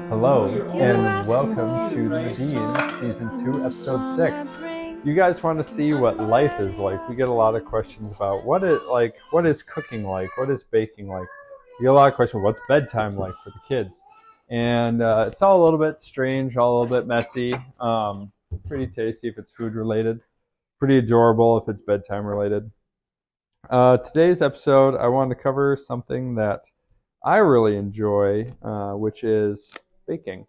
Hello, and welcome to the Medins Season 2, Episode 6. You guys want to see what life is like. We get a lot of questions about what is cooking like, what is baking like. We get a lot of questions, what's bedtime like for the kids? And it's all a little bit strange, all a little bit messy. Pretty tasty if it's food related. Pretty adorable if it's bedtime related. Today's episode, I wanted to cover something that I really enjoy, which is baking.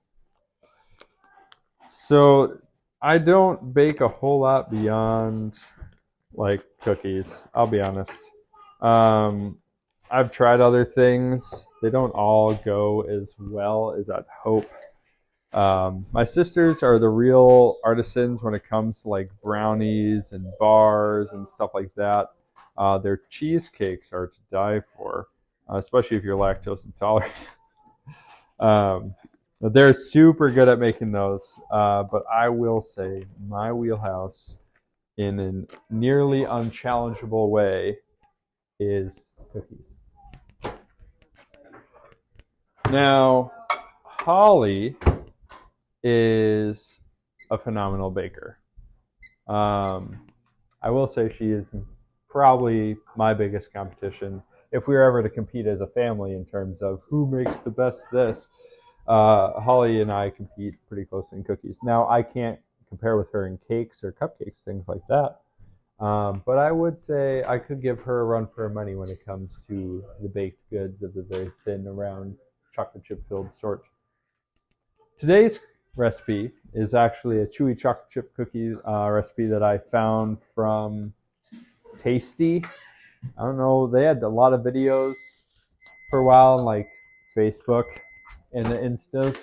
So I don't bake a whole lot beyond like cookies. I'll be honest. Um, I've tried other things. They don't all go as well as I'd hope. My sisters are the real artisans when it comes to like brownies and bars and stuff like that. Their cheesecakes are to die for, especially if you're lactose intolerant. But they're super good at making those. But I will say my wheelhouse in a nearly unchallengeable way is cookies. Now, Holly is a phenomenal baker. I will say she is probably my biggest competition. If we were ever to compete as a family in terms of who makes the best this, Holly and I compete pretty closely in cookies. Now, I can't compare with her in cakes or cupcakes, things like that. But I would say I could give her a run for her money when it comes to the baked goods of the very thin, round, chocolate chip filled sort. Today's recipe is actually a chewy chocolate chip cookie recipe that I found from Tasty. I don't know, they had a lot of videos for a while on like Facebook and the Instas.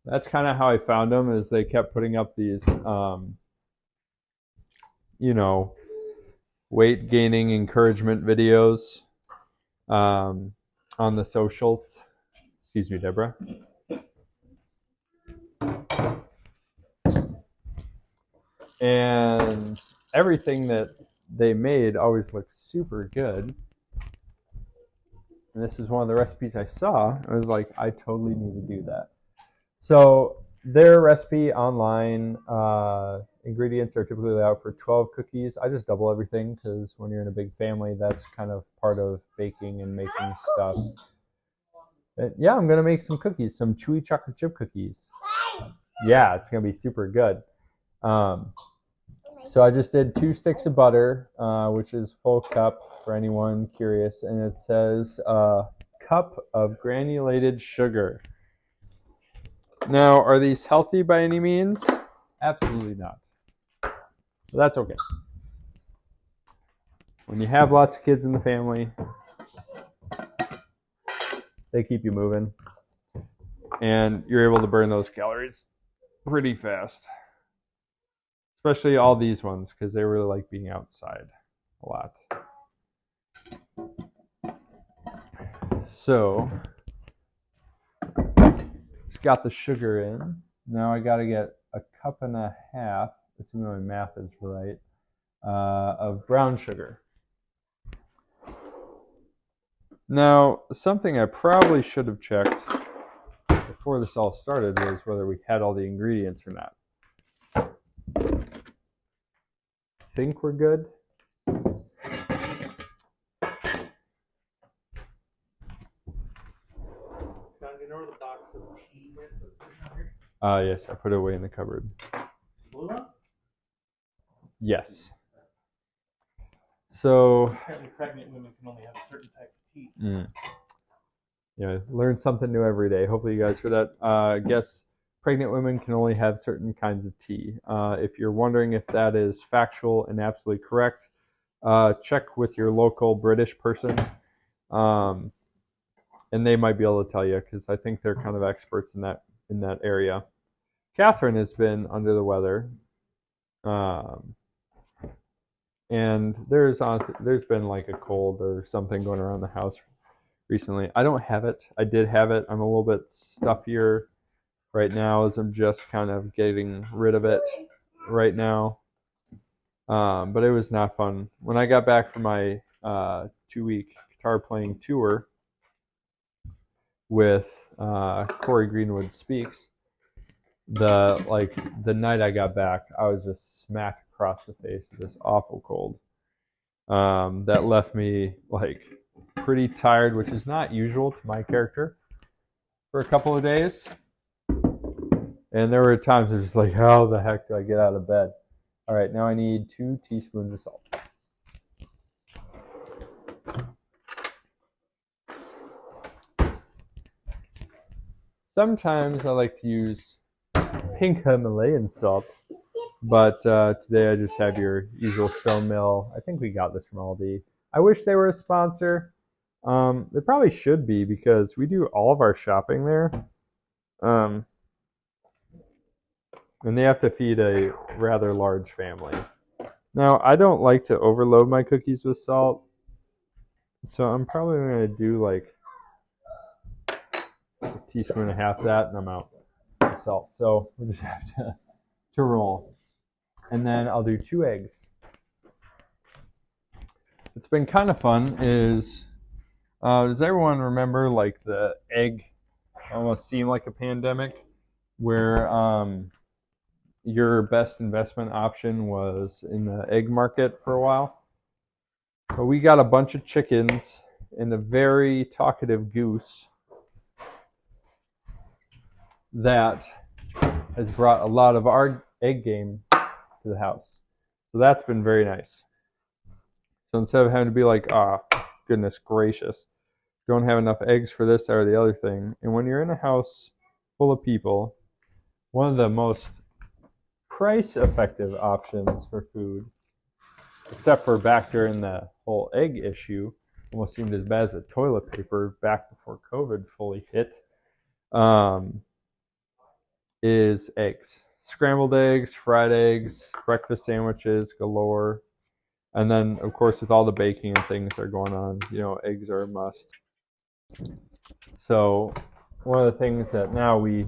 That's kind of how I found them, is they kept putting up these, weight gaining encouragement videos on the socials. Excuse me, Debra. And everything that they made always looked super good. And this is one of the recipes I saw. I was like, I totally need to do that. So their recipe online, ingredients are typically laid out for 12 cookies. I just double everything because when you're in a big family, that's kind of part of baking and making stuff. But yeah, I'm going to make some cookies, some chewy chocolate chip cookies. Yeah, it's going to be super good. So I just did 2 sticks of butter, which is full cup for anyone curious, and it says cup of granulated sugar. Now, are these healthy by any means? Absolutely not. But that's okay. When you have lots of kids in the family, they keep you moving, and you're able to burn those calories pretty fast. Especially all these ones, because they really like being outside a lot. So, just got the sugar in. Now I got to get a cup and a half, assuming my math is right, of brown sugar. Now, something I probably should have checked before this all started was whether we had all the ingredients or not. Think we're good. Yes, I put it away in the cupboard. Blue one? Yes. So. Apparently, pregnant women can only have certain types of teeth. Yeah, learn something new every day. Hopefully, you guys heard that. I guess pregnant women can only have certain kinds of tea. If you're wondering if that is factual and absolutely correct, check with your local British person, and they might be able to tell you, because I think they're kind of experts in that area. Catherine has been under the weather, and there's been like a cold or something going around the house recently. I don't have it. I did have it. I'm a little bit stuffier right now as I'm just kind of getting rid of it right now. But it was not fun. When I got back from my 2-week guitar playing tour, with Corey Greenwood Speaks, the night I got back, I was just smacked across the face with this awful cold. That left me like pretty tired, which is not usual to my character, for a couple of days. And there were times I was just like, how the heck do I get out of bed? All right, now I need 2 teaspoons of salt. Sometimes I like to use pink Himalayan salt, but today I just have your usual stone mill. I think we got this from Aldi. I wish they were a sponsor. They probably should be, because we do all of our shopping there. And they have to feed a rather large family. Now, I don't like to overload my cookies with salt, so I'm probably going to do like a teaspoon and a half of that, and I'm out of salt. So we'll just have to roll. And then I'll do 2 eggs. What's been kind of fun is, does everyone remember like the egg almost seemed like a pandemic, where your best investment option was in the egg market for a while? But we got a bunch of chickens and a very talkative goose that has brought a lot of our egg game to the house. So that's been very nice. So instead of having to be like, goodness gracious, don't have enough eggs for this or the other thing. And when you're in a house full of people, one of the most price-effective options for food, except for back during the whole egg issue, almost seemed as bad as the toilet paper back before COVID fully hit, is eggs. Scrambled eggs, fried eggs, breakfast sandwiches galore. And then, of course, with all the baking and things that are going on, eggs are a must. So one of the things that now we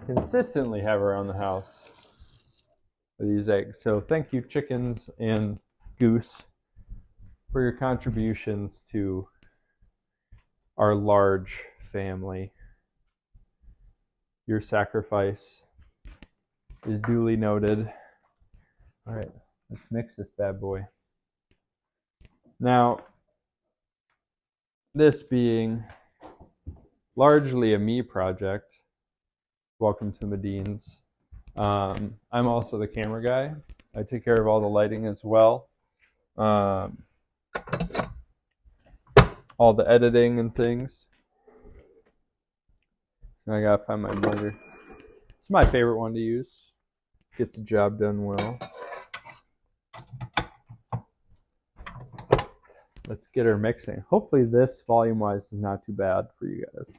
consistently have around the house are these eggs. So thank you, chickens and goose, for your contributions to our large family. Your sacrifice is duly noted. All right, let's mix this bad boy. Now, this being largely a me project, welcome to Medins. I'm also the camera guy. I take care of all the lighting as well. All the editing and things. I gotta find my blender. It's my favorite one to use. Gets the job done well. Let's get her mixing. Hopefully this, volume-wise, is not too bad for you guys.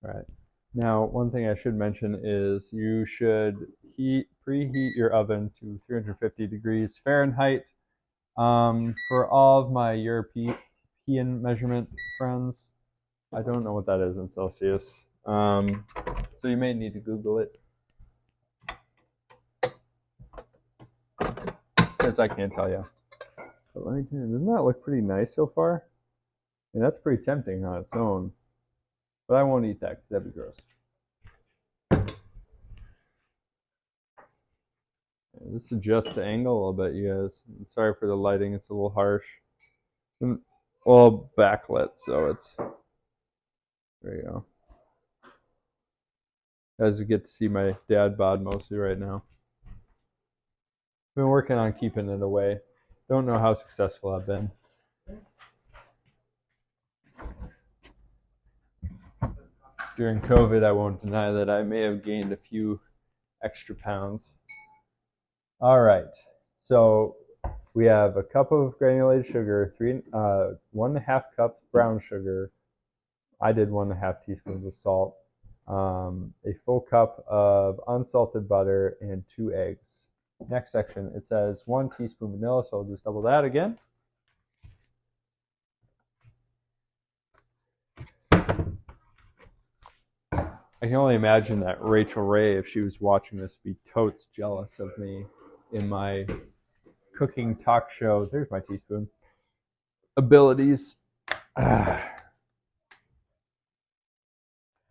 All right. Now, one thing I should mention is you should preheat your oven to 350 degrees Fahrenheit. For all of my European measurement friends, I don't know what that is in Celsius. So you may need to Google it, because I can't tell you. But let me tell you, doesn't that look pretty nice so far? And that's pretty tempting on its own. But I won't eat that because that'd be gross. Let's adjust the angle a little bit, you guys. I'm sorry for the lighting, it's a little harsh. Well, backlit, so it's... There you go. As you get to see my dad bod mostly right now. Been working on keeping it away. Don't know how successful I've been. During COVID, I won't deny that I may have gained a few extra pounds. All right, so we have a cup of granulated sugar, 1.5 cups brown sugar. I did 1.5 teaspoons of salt, a full cup of unsalted butter, and 2 eggs. Next section, it says 1 teaspoon vanilla, so I'll just double that again. I can only imagine that Rachel Ray, if she was watching this, be totes jealous of me in my cooking talk show. There's my teaspoon. abilities.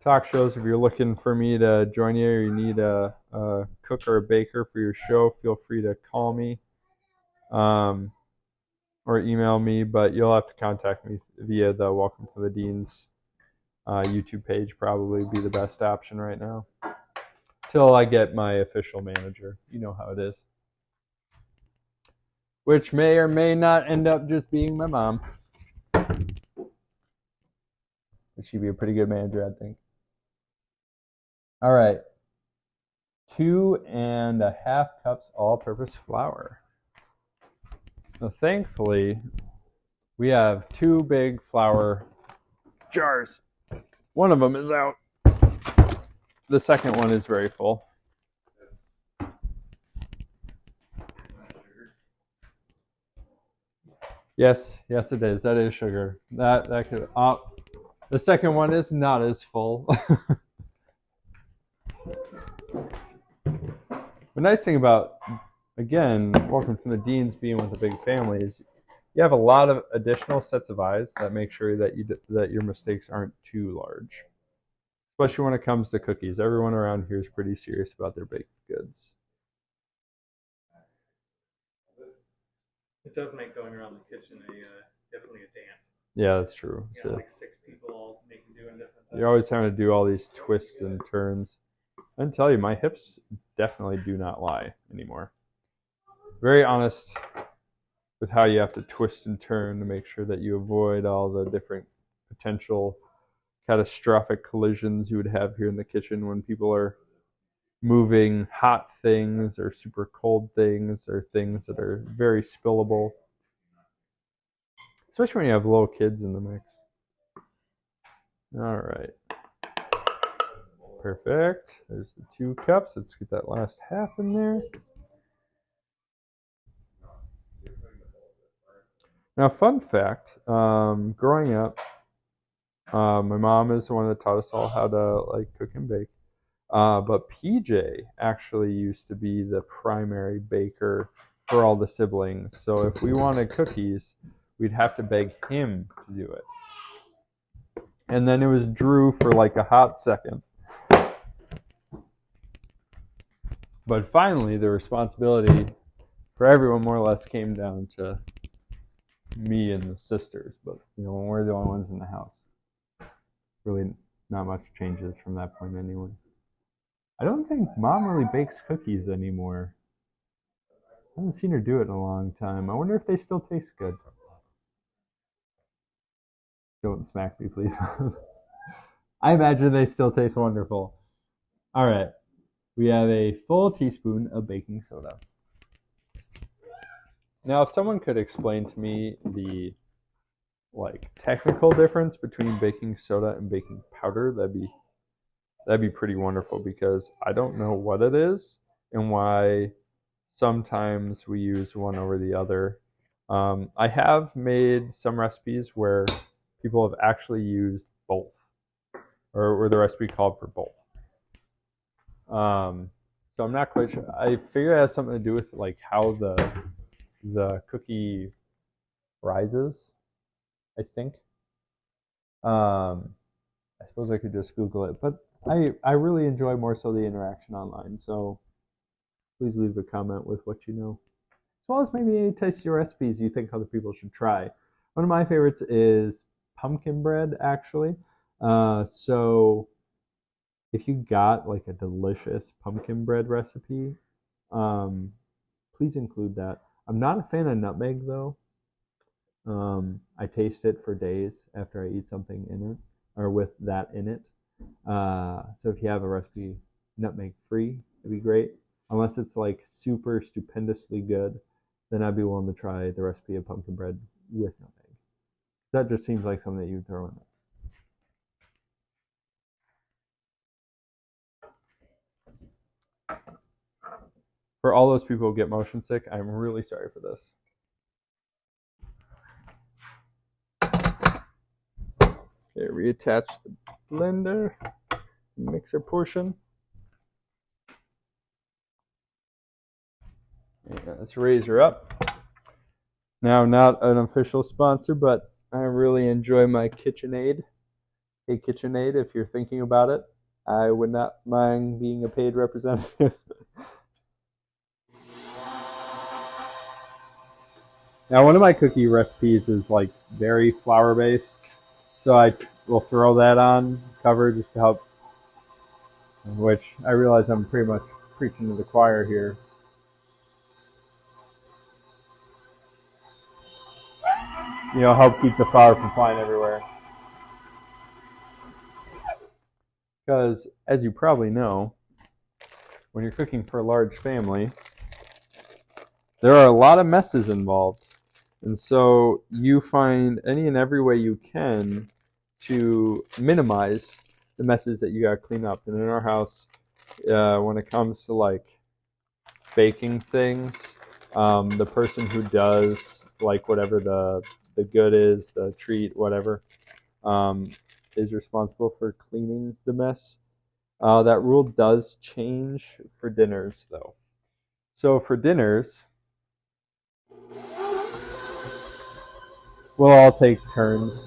Talk shows, if you're looking for me to join you or you need a cook or a baker for your show, feel free to call me or email me, but you'll have to contact me via the Welcome to Medins YouTube page. Probably be the best option right now till I get my official manager. You know how it is, which may or may not end up just being my mom. She'd be a pretty good manager, I think. All right, 2.5 cups all-purpose flour. Now, thankfully, we have 2 big flour jars. One of them is out. The second one is very full. Yes, it is. That is sugar. That could. The second one is not as full. The nice thing about, again, Welcome to Medins being with a big family is you have a lot of additional sets of eyes that make sure that that your mistakes aren't too large. Especially when it comes to cookies. Everyone around here is pretty serious about their baked goods. It does make going around the kitchen definitely a dance. Yeah, that's true. You got like 6 people all doing different things. You're always having to do all these twists and turns. I can tell you, my hips definitely do not lie anymore. Very honest with how you have to twist and turn to make sure that you avoid all the different potential catastrophic collisions you would have here in the kitchen when people are moving hot things or super cold things or things that are very spillable. Especially when you have little kids in the mix. All right. Perfect. There's the 2 cups. Let's get that last half in there. Now, fun fact, growing up, my mom is the one that taught us all how to cook and bake. But PJ actually used to be the primary baker for all the siblings. So if we wanted cookies, we'd have to beg him to do it. And then it was Drew for like a hot second. But finally, the responsibility for everyone more or less came down to me and the sisters. But, when we're the only ones in the house, really not much changes from that point anyway. I don't think Mom really bakes cookies anymore. I haven't seen her do it in a long time. I wonder if they still taste good. Don't smack me, please. I imagine they still taste wonderful. All right. We have a full teaspoon of baking soda. Now, if someone could explain to me the technical difference between baking soda and baking powder, that'd be pretty wonderful, because I don't know what it is and why sometimes we use one over the other. I have made some recipes where people have actually used both, or where the recipe called for both. So I'm not quite sure. I figure it has something to do with how the cookie rises, I think. I suppose I could just Google it, but I really enjoy more so the interaction online, so please leave a comment with what you know. As well as maybe any tasty recipes you think other people should try. One of my favorites is pumpkin bread, actually. So if you got a delicious pumpkin bread recipe, please include that. I'm not a fan of nutmeg, though. I taste it for days after I eat something in it, or with that in it. So if you have a recipe nutmeg free, it'd be great. Unless it's super stupendously good, then I'd be willing to try the recipe of pumpkin bread with nutmeg. That just seems like something that you'd throw in it. For all those people who get motion sick, I'm really sorry for this. Okay, reattach the blender, mixer portion. And let's raise her up. Now, not an official sponsor, but I really enjoy my KitchenAid. Hey, KitchenAid, if you're thinking about it, I would not mind being a paid representative. Now, one of my cookie recipes is like very flour based, so I will throw that on cover just to help. Which I realize I'm pretty much preaching to the choir here. Help keep the flour from flying everywhere. Because, as you probably know, when you're cooking for a large family, there are a lot of messes involved. And so you find any and every way you can to minimize the messes that you got to clean up. And in our house, when it comes to like baking things, the person who does like whatever the good is, the treat, whatever, is responsible for cleaning the mess. That rule does change for dinners, though. So for dinners, we'll all take turns.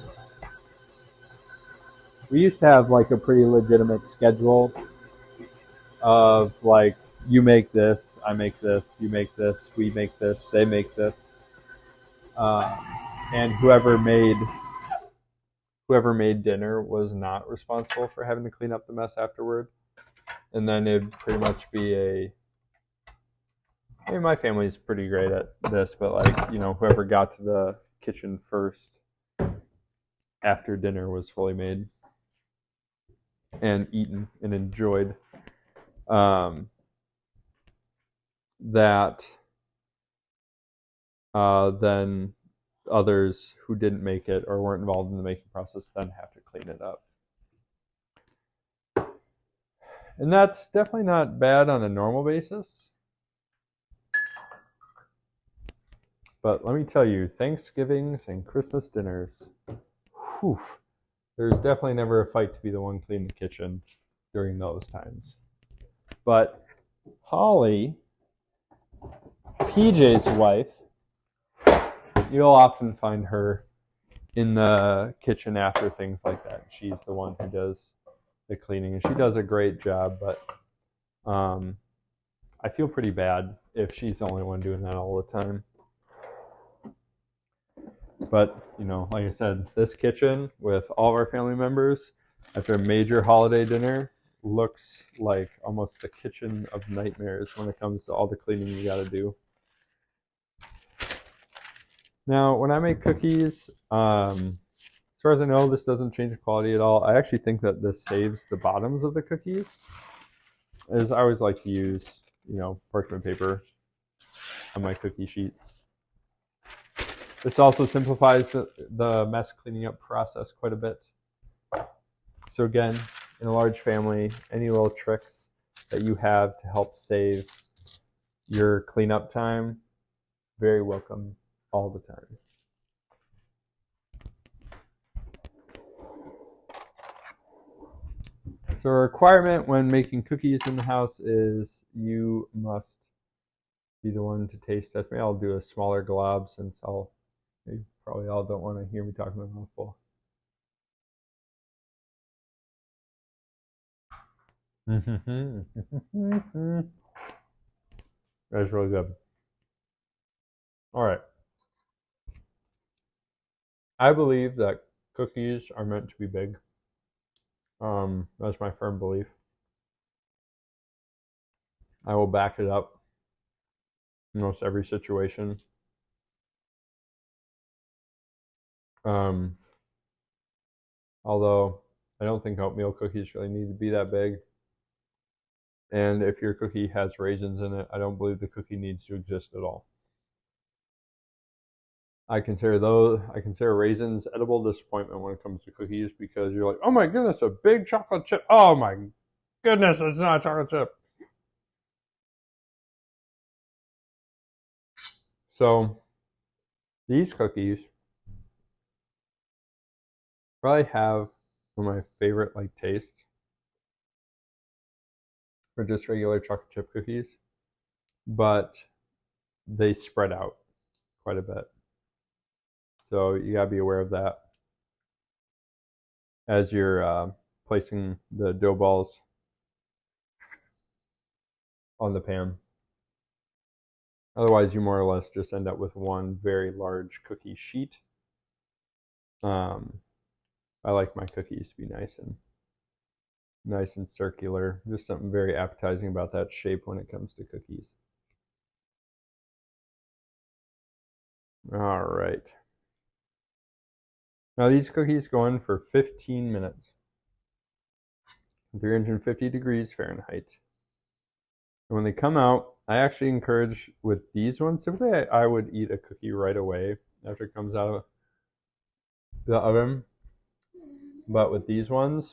We used to have like a pretty legitimate schedule of like, you make this, I make this, you make this, we make this, they make this, uh, and whoever made dinner was not responsible for having to clean up the mess afterward. And then it'd pretty much be my family's pretty great at this, but like, whoever got to the kitchen first after dinner was fully made and eaten and enjoyed. That then others who didn't make it or weren't involved in the making process then have to clean it up. And that's definitely not bad on a normal basis. But let me tell you, Thanksgivings and Christmas dinners, whew, there's definitely never a fight to be the one cleaning the kitchen during those times. But Holly, PJ's wife, you'll often find her in the kitchen after things like that. She's the one who does the cleaning, and she does a great job, but I feel pretty bad if she's the only one doing that all the time. But, like I said, this kitchen with all of our family members after a major holiday dinner looks like almost the kitchen of nightmares when it comes to all the cleaning you got to do. Now, when I make cookies, as far as I know, this doesn't change the quality at all. I actually think that this saves the bottoms of the cookies, as I always like to use, parchment paper on my cookie sheets. This also simplifies the mess cleaning up process quite a bit. So again, in a large family, any little tricks that you have to help save your cleanup time, very welcome all the time. So a requirement when making cookies in the house is you must be the one to taste test me. I'll do a smaller glob since you probably all don't want to hear me talking about a mouthful. That's really good. All right. I believe that cookies are meant to be big. That's my firm belief. I will back it up in almost every situation. Although I don't think oatmeal cookies really need to be that big. And if your cookie has raisins in it, I don't believe the cookie needs to exist at all. I consider raisins edible disappointment when it comes to cookies because you're like, oh my goodness, a big chocolate chip. Oh my goodness, it's not a chocolate chip. So these cookies probably have one of my favorite tastes for just regular chocolate chip cookies, but they spread out quite a bit. So you gotta be aware of that as you're placing the dough balls on the pan. Otherwise, you more or less just end up with one very large cookie sheet. I like my cookies to be nice and circular. There's something very appetizing about that shape when it comes to cookies. All right. Now these cookies go in for 15 minutes, 350 degrees Fahrenheit. And when they come out, I actually encourage with these ones, typically I would eat a cookie right away after it comes out of the oven. But with these ones,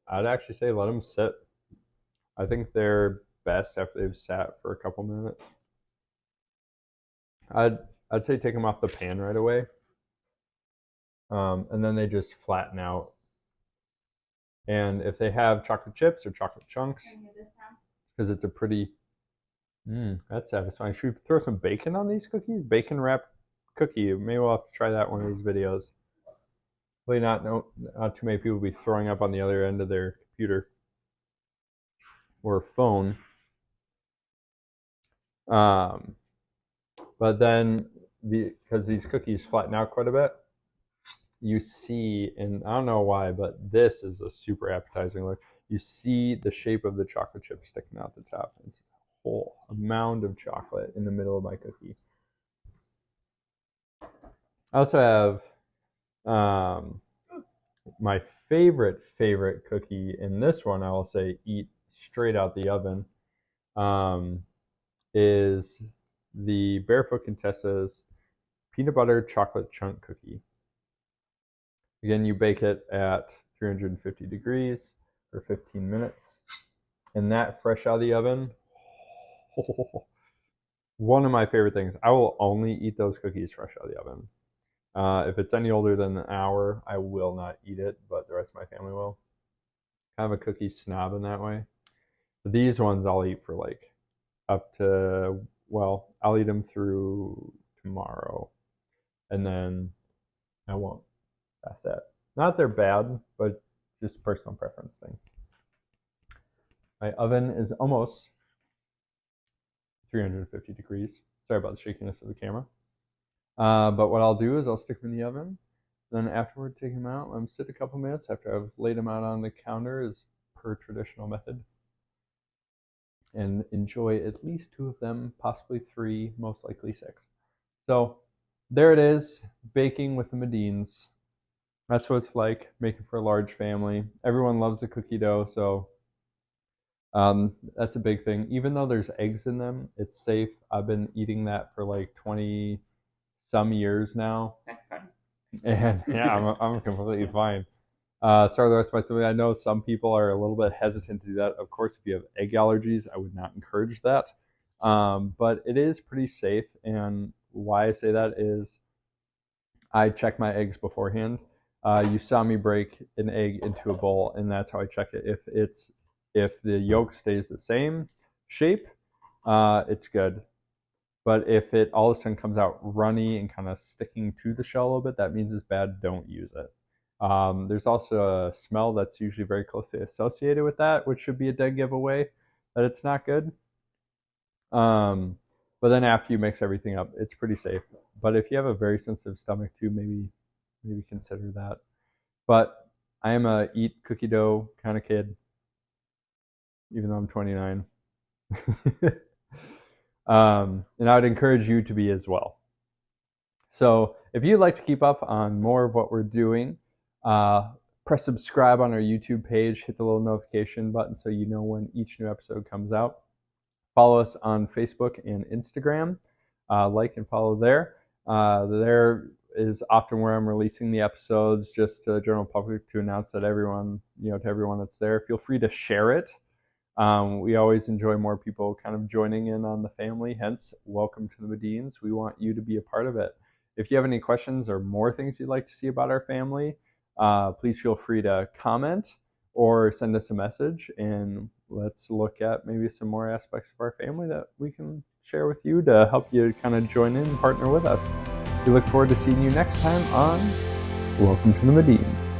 I'd actually say let them sit. I think they're best after they've sat for a couple minutes. I'd say take them off the pan right away. And then they just flatten out. And if they have chocolate chips or chocolate chunks, because it's a pretty, that's satisfying. Should we throw some bacon on these cookies? Bacon wrapped cookie. Maybe we'll have to try that one of these videos. Hopefully not too many people will be throwing up on the other end of their computer or phone. But then, because these cookies flatten out quite a bit, you see, and I don't know why, but this is a super appetizing look. You see the shape of the chocolate chip sticking out the top. It's a whole mound of chocolate in the middle of my cookie. I also have my favorite cookie, in this one I will say eat straight out the oven, is the Barefoot Contessa's peanut butter chocolate chunk cookie. Again, you bake it at 350 degrees for 15 minutes. And that fresh out of the oven, one of my favorite things. I will only eat those cookies fresh out of the oven. If it's any older than an hour, I will not eat it, but the rest of my family will. Kind of a cookie snob in that way. But these ones I'll eat for like up to, well, I'll eat them through tomorrow. And then I won't. That's it. Not they're bad, but just personal preference thing. My oven is almost 350 degrees. Sorry about the shakiness of the camera. But what I'll do is I'll stick them in the oven. Then afterward, take them out. Let them sit a couple minutes after I've laid them out on the counter as per traditional method. And enjoy at least 2 of them, possibly 3, most likely 6. So there it is, baking with the Medins. That's what it's like, making for a large family. Everyone loves the cookie dough, so that's a big thing. Even though there's eggs in them, it's safe. I've been eating that for like 20 some years now. And yeah, I'm completely fine. Sorry, the rest of my family. I know some people are a little bit hesitant to do that. Of course, if you have egg allergies, I would not encourage that. But it is pretty safe. And why I say that is I check my eggs beforehand. You saw me break an egg into a bowl, and that's how I check it. If the yolk stays the same shape, it's good. But if it all of a sudden comes out runny and kind of sticking to the shell a little bit, that means it's bad. Don't use it. There's also a smell that's usually very closely associated with that, which should be a dead giveaway that it's not good. But then after you mix everything up, it's pretty safe. But if you have a very sensitive stomach too, maybe consider that. But I am a eat cookie dough kind of kid, even though I'm 29. And I would encourage you to be as well. So if you'd like to keep up on more of what we're doing, press subscribe on our YouTube page, hit the little notification button so you know when each new episode comes out. Follow us on Facebook and Instagram. Like and follow there. There is often where I'm releasing the episodes just to the general public to announce that everyone, to everyone that's there. Feel free to share it. We always enjoy more people kind of joining in on the family, hence, welcome to the Medins. We want you to be a part of it. If you have any questions or more things you'd like to see about our family, please feel free to comment or send us a message, and let's look at maybe some more aspects of our family that we can share with you to help you kind of join in and partner with us. We look forward to seeing you next time on Welcome to the Medins.